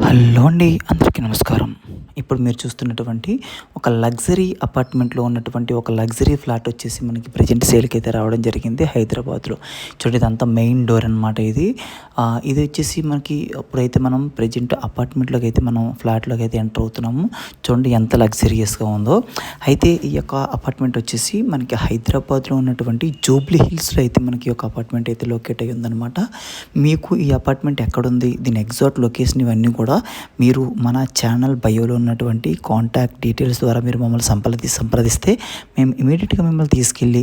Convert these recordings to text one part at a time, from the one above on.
Hello అండి, అందరికీ నమస్కారం. ఇప్పుడు మీరు చూస్తున్నటువంటి ఒక లగ్జరీ అపార్ట్మెంట్లో ఉన్నటువంటి ఒక లగ్జరీ ఫ్లాట్ వచ్చేసి మనకి ప్రజెంట్ సేల్కి అయితే రావడం జరిగింది హైదరాబాద్లో. చూడండి, ఇదంతా మెయిన్ డోర్ అనమాట. ఇది వచ్చేసి మనకి అప్పుడైతే మనం ప్రజెంట్ అపార్ట్మెంట్లోకి అయితే మనం ఫ్లాట్లోకి అయితే ఎంటర్ అవుతున్నాము. చూడండి ఎంత లగ్జరియస్గా ఉందో. అయితే ఈ యొక్క అపార్ట్మెంట్ వచ్చేసి మనకి హైదరాబాద్లో ఉన్నటువంటి జూబ్లీ హిల్స్లో అయితే మనకి ఒక అపార్ట్మెంట్ అయితే లొకేట్ అయ్యి ఉందన్నమాట. మీకు ఈ అపార్ట్మెంట్ ఎక్కడుంది, దీని ఎగ్జాక్ట్ లొకేషన్ ఇవన్నీ కూడా మీరు మన ఛానల్ బయోలో ఉన్నటువంటి కాంటాక్ట్ డీటెయిల్స్ ద్వారా మీరు మమ్మల్ని సంప్రదిస్తే మేము ఇమీడియట్గా మిమ్మల్ని తీసుకెళ్ళి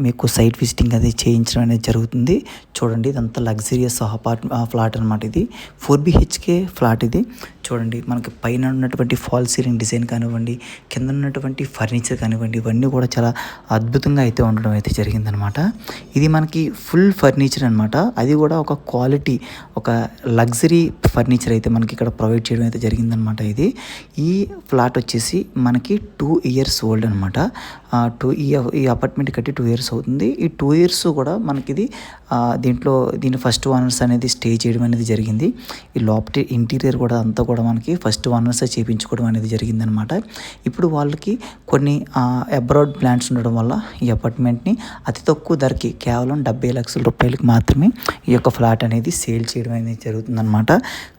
మీకు సైట్ విజిటింగ్ అది చేయించడం అనేది జరుగుతుంది. చూడండి, ఇదంతా లగ్జరియస్ ఫ్లాట్ అనమాట. ఇది 4 BHK ఫ్లాట్. ఇది చూడండి, మనకి పైన ఉన్నటువంటి ఫాల్ సీలింగ్ డిజైన్ కానివ్వండి, కింద ఉన్నటువంటి ఫర్నిచర్ కానివ్వండి, ఇవన్నీ కూడా చాలా అద్భుతంగా అయితే ఉండడం అయితే జరిగిందనమాట. ఇది మనకి ఫుల్ ఫర్నిచర్ అనమాట. అది కూడా ఒక క్వాలిటీ, ఒక లగ్జరీ ఫర్నిచర్ అయితే మనకి ఇక్కడ ప్రొవైడ్ చేయడం అయితే జరిగిందనమాట. ఈ ఫ్లాట్ వచ్చేసి మనకి 2 years ఓల్డ్ అనమాట. ఈ అపార్ట్మెంట్ కట్టి 2 years అవుతుంది. ఈ 2 years కూడా మనకి దీని ఫస్ట్ ఓనర్స్ అనేది స్టే చేయడం అనేది జరిగింది. ఈ లోపటి ఇంటీరియర్ కూడా అంతా కూడా మనకి ఫస్ట్ ఓనర్స్ చేయించుకోవడం అనేది జరిగిందనమాట. ఇప్పుడు వాళ్ళకి కొన్ని అబ్రాడ్ ప్లాన్స్ ఉండడం వల్ల ఈ అపార్ట్మెంట్ని అతి తక్కువ ధరకి కేవలం 70 లక్షల రూపాయలకి మాత్రమే ఈ యొక్క ఫ్లాట్ అనేది సేల్ చేయడం అనేది జరుగుతుందన్నమాట.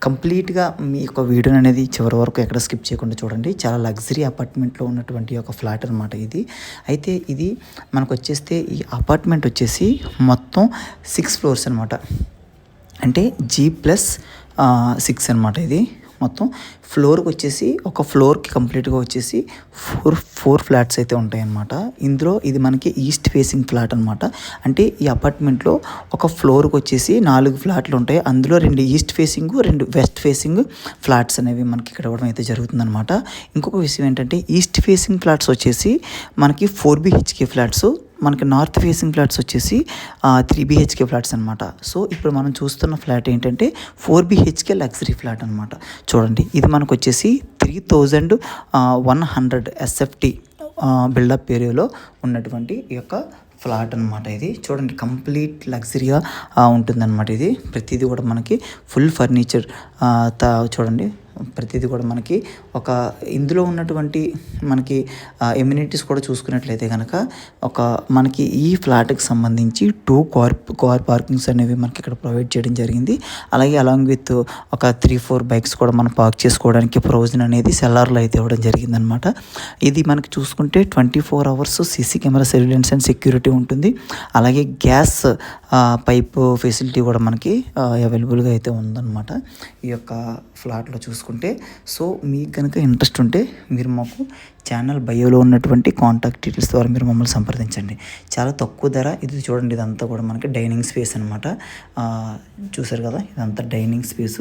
కంప్లీట్గా మీ యొక్క వీడియోని అనేది చివరి వరకు ఎక్కడ స్కిప్ చేయకుండా చూడండి. చాలా లగ్జరీ అపార్ట్మెంట్లో ఉన్నటువంటి ఒక ఫ్లాట్ అనమాట ఇది. అయితే ఇది మనకు వచ్చేస్తే ఈ అపార్ట్మెంట్ వచ్చేసి మొత్తం 6 floors అనమాట. అంటే G+6 అనమాట. ఇది మొత్తం ఫ్లోర్కి వచ్చేసి ఒక ఫ్లోర్కి కంప్లీట్గా వచ్చేసి ఫోర్ ఫ్లాట్స్ అయితే ఉంటాయన్నమాట. ఇందులో ఇది మనకి ఈస్ట్ ఫేసింగ్ ఫ్లాట్ అనమాట. అంటే ఈ అపార్ట్మెంట్లో ఒక ఫ్లోర్కి వచ్చేసి 4 ఫ్లాట్లు ఉంటాయి. అందులో 2 east facing, 2 west facing flats అనేవి మనకి ఇక్కడ ఇవ్వడం అయితే జరుగుతుందన్నమాట. ఇంకొక విషయం ఏంటంటే ఈస్ట్ ఫేసింగ్ ఫ్లాట్స్ వచ్చేసి మనకి 4 BHK ఫ్లాట్స్, మనకి నార్త్ ఫేసింగ్ ఫ్లాట్స్ వచ్చేసి 3 BHK ఫ్లాట్స్ అనమాట. సో ఇప్పుడు మనం చూస్తున్న ఫ్లాట్ ఏంటంటే 4 BHK లగ్జరీ ఫ్లాట్ అనమాట. చూడండి, ఇది మనకు వచ్చేసి 3100 SFT బిల్డప్ ఏరియాలో ఉన్నటువంటి ఈ యొక్క ఫ్లాట్ అనమాట. ఇది చూడండి, కంప్లీట్ లగ్జరీగా ఉంటుందన్నమాట. ఇది ప్రతిదీ కూడా మనకి ఫుల్ ఫర్నిచర్ చూడండి, ప్రతిదీ కూడా మనకి ఇందులో ఉన్నటువంటి మనకి ఎమ్యూనిటీస్ కూడా చూసుకున్నట్లయితే కనుక మనకి ఈ ఫ్లాట్కి సంబంధించి 2 కార్ పార్కింగ్స్ అనేవి మనకి ఇక్కడ ప్రొవైడ్ చేయడం జరిగింది. అలాగే అలాంగ్ విత్ ఒక 3-4 బైక్స్ కూడా మనం పార్క్ చేసుకోవడానికి ప్రొవిజన్ అనేది సెల్లార్లో అయితే ఇవ్వడం జరిగిందనమాట. ఇది మనకి చూసుకుంటే 24 hours CC camera surveillance and security ఉంటుంది. అలాగే గ్యాస్ పైప్ ఫెసిలిటీ కూడా మనకి అవైలబుల్గా అయితే ఉందన్నమాట ఈ యొక్క ఫ్లాట్లో చూసుకుంటే. సో మీకు కనుక ఇంట్రెస్ట్ ఉంటే మీరు మాకు ఛానల్ బయోలో ఉన్నటువంటి కాంటాక్ట్ డీటెయిల్స్ ద్వారా మీరు మమ్మల్ని సంప్రదించండి. చాలా తక్కువ ధర. ఇది చూడండి, ఇదంతా కూడా మనకి డైనింగ్ స్పేస్ అనమాట. చూసారు కదా, ఇదంతా డైనింగ్ స్పేస్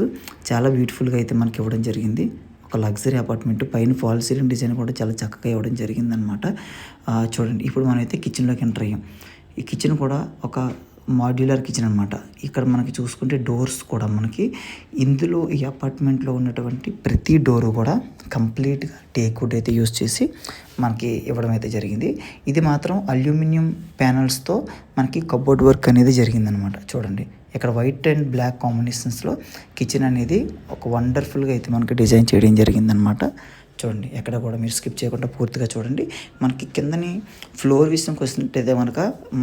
చాలా బ్యూటిఫుల్గా అయితే మనకి ఇవ్వడం జరిగింది. ఒక లగ్జరీ అపార్ట్మెంట్, పైన ఫాల్ సీలింగ్ డిజైన్ కూడా చాలా చక్కగా ఇవ్వడం జరిగిందనమాట. చూడండి, ఇప్పుడు మనమైతే కిచెన్లోకి ఎంటర్ అయ్యాం. ఈ కిచెన్ కూడా ఒక మాడ్యులర్ కిచెన్ అనమాట. ఇక్కడ మనకి చూసుకుంటే డోర్స్ కూడా మనకి ఇందులో ఈ అపార్ట్మెంట్లో ఉన్నటువంటి ప్రతి డోరు కూడా కంప్లీట్గా టేక్వుడ్ అయితే యూస్ చేసి మనకి ఇవ్వడం అయితే జరిగింది. ఇది మాత్రం అల్యూమినియం ప్యానల్స్తో మనకి కబోర్డ్ వర్క్ అనేది జరిగిందనమాట. చూడండి, ఇక్కడ వైట్ అండ్ బ్లాక్ కాంబినేషన్స్లో కిచెన్ అనేది ఒక వండర్ఫుల్గా అయితే మనకి డిజైన్ చేయడం జరిగిందనమాట. చూడండి, ఎక్కడ కూడా మీరు స్కిప్ చేయకుండా పూర్తిగా చూడండి. మనకి కిందని ఫ్లోర్ విషయంకి వచ్చినట్టయితే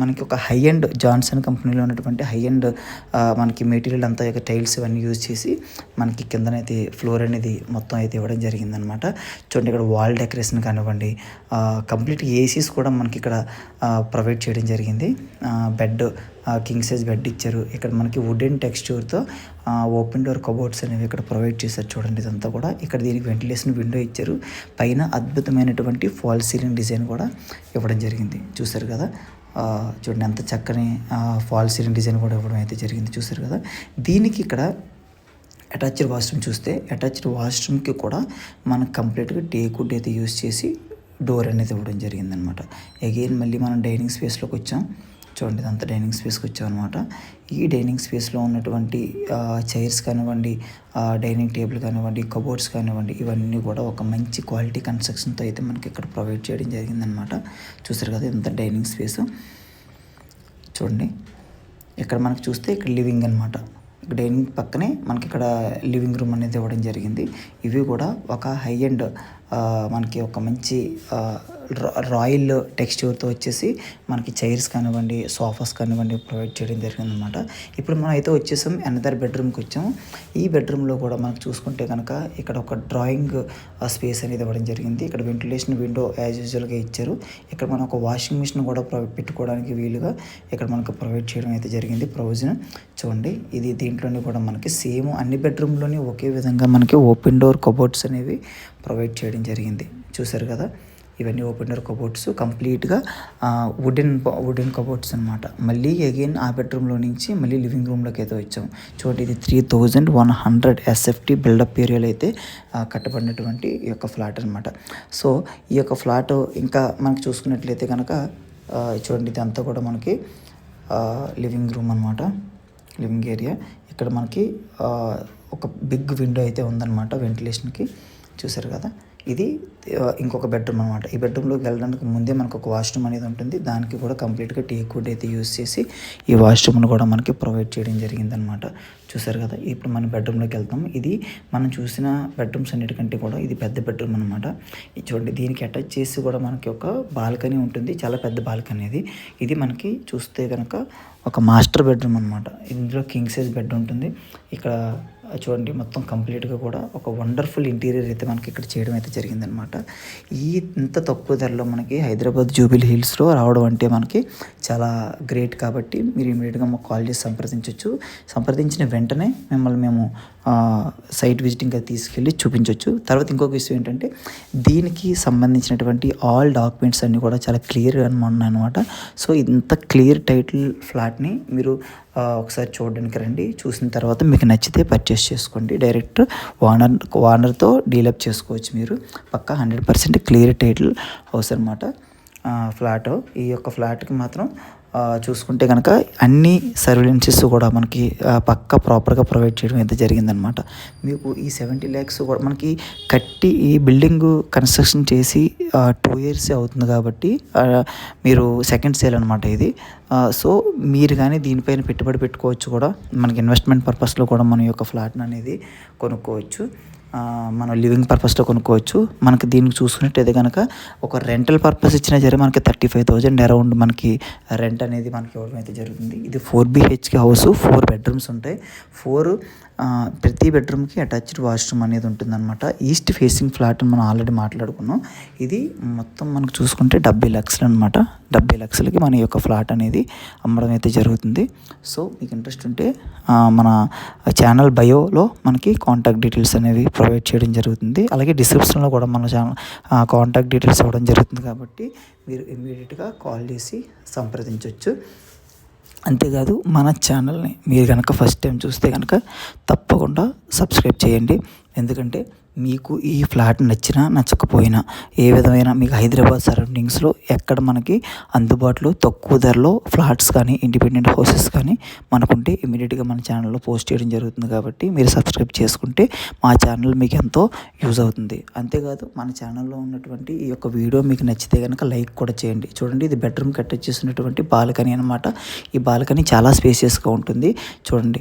మనకి ఒక హై అండ్ జాన్సన్ కంపెనీలో ఉన్నటువంటి హై అండ్ మనకి మెటీరియల్ అంతా టైల్స్ ఇవన్నీ యూజ్ చేసి మనకి కిందనైతే ఫ్లోర్ అనేది మొత్తం అయితే ఇవ్వడం జరిగిందనమాట. చూడండి, ఇక్కడ వాల్ డెకరేషన్ కానివ్వండి, కంప్లీట్ ఏసీస్ కూడా మనకి ఇక్కడ ప్రొవైడ్ చేయడం జరిగింది. బెడ్ కింగ్ సైజ్ బెడ్ ఇచ్చారు. ఇక్కడ మనకి వుడెన్ టెక్స్చర్తో ఓపెన్ డోర్ కబోర్డ్స్ అనేవి ఇక్కడ ప్రొవైడ్ చేశారు. చూడండి, ఇదంతా కూడా ఇక్కడ దీనికి వెంటిలేషన్ విండో ఇచ్చారు. పైన అద్భుతమైనటువంటి ఫాల్ సీలింగ్ డిజైన్ కూడా ఇవ్వడం జరిగింది. చూసారు కదా, చూడండి ఎంత చక్కని ఫాల్ సీలింగ్ డిజైన్ కూడా ఇవ్వడం అయితే జరిగింది. చూసారు కదా, దీనికి ఇక్కడ అటాచ్డ్ వాష్రూమ్ చూస్తే అటాచ్డ్ వాష్రూమ్కి కూడా మనకు కంప్లీట్గా టేక్వుడ్ అయితే యూస్ చేసి డోర్ అనేది ఇవ్వడం జరిగిందనమాట. అగైన్ మళ్ళీ మనం డైనింగ్ స్పేస్లోకి వచ్చాం. చూడండి, ఇదంతా డైనింగ్ స్పేస్కి వచ్చామన్నమాట. ఈ డైనింగ్ స్పేస్లో ఉన్నటువంటి చైర్స్ కానివ్వండి, డైనింగ్ టేబుల్ కానివ్వండి, కబోర్డ్స్ కానివ్వండి, ఇవన్నీ కూడా ఒక మంచి క్వాలిటీ కన్స్ట్రక్షన్తో అయితే మనకి ఇక్కడ ప్రొవైడ్ చేయడం జరిగిందనమాట. చూసారు కదా, ఇంత డైనింగ్ స్పేస్. చూడండి, ఇక్కడ మనకు చూస్తే ఇక్కడ లివింగ్ అనమాట. డైనింగ్ పక్కనే మనకి ఇక్కడ లివింగ్ రూమ్ అనేది ఇవ్వడం జరిగింది. ఇవి కూడా ఒక హై ఎండ్ మనకి ఒక మంచి రాయల్ టెక్స్చర్తో వచ్చేసి మనకి చైర్స్ కానివ్వండి, సోఫాస్ కానివ్వండి ప్రొవైడ్ చేయడం జరిగిందనమాట. ఇప్పుడు మనం అయితే వచ్చేసాం అనదర్ బెడ్రూమ్కి వచ్చాము. ఈ బెడ్రూమ్లో కూడా మనకు చూసుకుంటే కనుక ఇక్కడ ఒక డ్రాయింగ్ స్పేస్ అనేది ఇవ్వడం జరిగింది. ఇక్కడ వెంటిలేషన్ విండో యాజ్ యూజువల్గా ఇచ్చారు. ఇక్కడ మనం ఒక వాషింగ్ మిషన్ కూడా పెట్టుకోవడానికి వీలుగా ఇక్కడ మనకు ప్రొవైడ్ చేయడం అయితే జరిగింది. ప్రొవిజన్ చూడండి, ఇది దీంట్లోనే కూడా మనకి సేమ్ అన్ని బెడ్రూమ్లోని ఒకే విధంగా మనకి ఓపెన్ డోర్ కబోర్డ్స్ అనేవి ప్రొవైడ్ చేయడం జరిగింది. చూసారు కదా, ఇవన్నీ ఓపెన్ డోర్ కబోర్డ్స్ కంప్లీట్గా వుడెన్ కబోర్డ్స్ అనమాట. మళ్ళీ అగైన్ ఆ బెడ్రూమ్లో నుంచి మళ్ళీ లివింగ్ రూమ్లోకి అయితే వచ్చాము. చూడండి, ఇది 3100 SFT బిల్డప్ ఏరియాలో అయితే కట్టబడినటువంటి ఈ యొక్క ఫ్లాట్ అనమాట. సో ఈ యొక్క ఫ్లాట్ ఇంకా మనకి చూసుకున్నట్లయితే కనుక చూడండి, ఇదంతా కూడా మనకి లివింగ్ రూమ్ అనమాట, లివింగ్ ఏరియా. ఇక్కడ మనకి ఒక బిగ్ విండో అయితే ఉందన్నమాట వెంటిలేషన్కి. చూసారు కదా, ఇది ఇంకొక బెడ్రూమ్ అనమాట. ఈ బెడ్రూమ్లోకి వెళ్ళడానికి ముందే మనకు ఒక వాష్రూమ్ అనేది ఉంటుంది. దానికి కూడా కంప్లీట్గా టేక్ వుడ్ అయితే యూస్ చేసి ఈ వాష్రూమ్ను కూడా మనకి ప్రొవైడ్ చేయడం జరిగిందనమాట. చూసారు కదా, ఇప్పుడు మన బెడ్రూమ్లోకి వెళ్తాం. ఇది మనం చూసిన బెడ్రూమ్స్ అన్నిటికంటే కూడా ఇది పెద్ద బెడ్రూమ్ అనమాట. చూడండి, దీనికి అటాచ్ చేసి కూడా మనకి ఒక బాల్కనీ ఉంటుంది, చాలా పెద్ద బాల్కనీ ఇది. ఇది మనకి చూస్తే కనుక ఒక మాస్టర్ బెడ్రూమ్ అనమాట. ఇందులో కింగ్ సైజ్ బెడ్ ఉంటుంది. ఇక్కడ చూడండి, మొత్తం కంప్లీట్గా కూడా ఒక వండర్ఫుల్ ఇంటీరియర్ అయితే మనకి ఇక్కడ చేయడం అయితే జరిగిందనమాట. ఇంత తక్కువ ధరలో మనకి హైదరాబాద్ జూబిలీ హిల్స్లో రావడం అంటే మనకి చాలా గ్రేట్. కాబట్టి మీరు ఇమీడియట్గా మాకు కాల్ చేసి సంప్రదించవచ్చు. సంప్రదించిన వెంటనే మిమ్మల్ని మేము సైట్ విజిటింగ్ అది తీసుకెళ్ళి చూపించవచ్చు. తర్వాత ఇంకొక విషయం ఏంటంటే, దీనికి సంబంధించినటువంటి ఆల్ డాక్యుమెంట్స్ అన్నీ కూడా చాలా క్లియర్గా ఉన్నాయన్నమాట. సో ఇంత క్లియర్ టైటిల్ ఫ్లాట్ని మీరు ఒకసారి చూడడానికి రండి. చూసిన తర్వాత మీకు నచ్చితే పర్చేస్ చేసుకోండి. డైరెక్ట్ ఓనర్తో డీలప్ చేసుకోవచ్చు. మీరు పక్కా 100% క్లియర్ టైటిల్ హౌస్ అనమాట ఫ్లాట్. ఈ యొక్క ఫ్లాట్కి మాత్రం చూసుకుంటే కనుక అన్ని సర్వీలెన్సెస్ కూడా మనకి పక్కా ప్రాపర్గా ప్రొవైడ్ చేయడం అయితే జరిగిందనమాట. మీకు ఈ 70 lakhs కూడా మనకి కట్టి ఈ బిల్డింగ్ కన్స్ట్రక్షన్ చేసి 2 years అవుతుంది. కాబట్టి మీరు సెకండ్ సేల్ అనమాట ఇది. సో మీరు కానీ దీనిపైన పెట్టుబడి పెట్టుకోవచ్చు కూడా. మనకి ఇన్వెస్ట్మెంట్ పర్పస్లో కూడా మన యొక్క ఫ్లాట్ని అనేది కొనుక్కోవచ్చు. మనం లివింగ్ పర్పస్లో కొనుక్కోవచ్చు. మనకి దీనికి చూసుకున్నట్టయితే కనుక ఒక రెంటల్ పర్పస్ ఇచ్చినా సరే మనకి 35,000 అరౌండ్ మనకి రెంట్ అనేది మనకి ఇవ్వడం అయితే జరుగుతుంది. ఇది 4 BHK హౌస్, 4 bedrooms ఉంటాయి. ప్రతి బెడ్రూమ్కి అటాచ్డ్ వాష్రూమ్ అనేది ఉంటుందన్నమాట. ఈస్ట్ ఫేసింగ్ ఫ్లాట్ మనం ఆల్రెడీ మాట్లాడుకున్నాం. ఇది మొత్తం మనకు చూసుకుంటే 70 lakhs అనమాట. 70 lakhsకి మన యొక్క ఫ్లాట్ అనేది అమ్మడం అయితే జరుగుతుంది. సో మీకు ఇంట్రెస్ట్ ఉంటే మన ఛానల్ బయోలో మనకి కాంటాక్ట్ డీటెయిల్స్ అనేవి ప్రొవైడ్ చేయడం జరుగుతుంది. అలాగే డిస్క్రిప్షన్లో కూడా మన ఛానల్ కాంటాక్ట్ డీటెయిల్స్ ఇవ్వడం జరుగుతుంది. కాబట్టి మీరు ఇమ్మీడియట్గా కాల్ చేసి సంప్రదించవచ్చు. అంతేకాదు, మన ఛానల్ని మీరు కనుక ఫస్ట్ టైం చూస్తే కనుక తప్పకుండా సబ్స్క్రైబ్ చేయండి. ఎందుకంటే మీకు ఈ ఫ్లాట్ నచ్చినా నచ్చకపోయినా ఏ విధమైన మీకు హైదరాబాద్ సరౌండింగ్స్లో ఎక్కడ మనకి అందుబాటులో తక్కువ ధరలో ఫ్లాట్స్ కానీ ఇండిపెండెంట్ హౌసెస్ కానీ మనకుంటే ఇమీడియట్గా మన ఛానల్లో పోస్ట్ చేయడం జరుగుతుంది. కాబట్టి మీరు సబ్స్క్రైబ్ చేసుకుంటే మా ఛానల్ మీకు ఎంతో యూజ్ అవుతుంది. అంతేకాదు, మన ఛానల్లో ఉన్నటువంటి ఈ యొక్క వీడియో మీకు నచ్చితే కనుక లైక్ కూడా చేయండి. చూడండి, ఇది బెడ్రూమ్కి అటాచ్ చేసినటువంటి బాల్కనీ అనమాట. ఈ బాల్కనీ చాలా స్పేసియస్గా ఉంటుంది. చూడండి.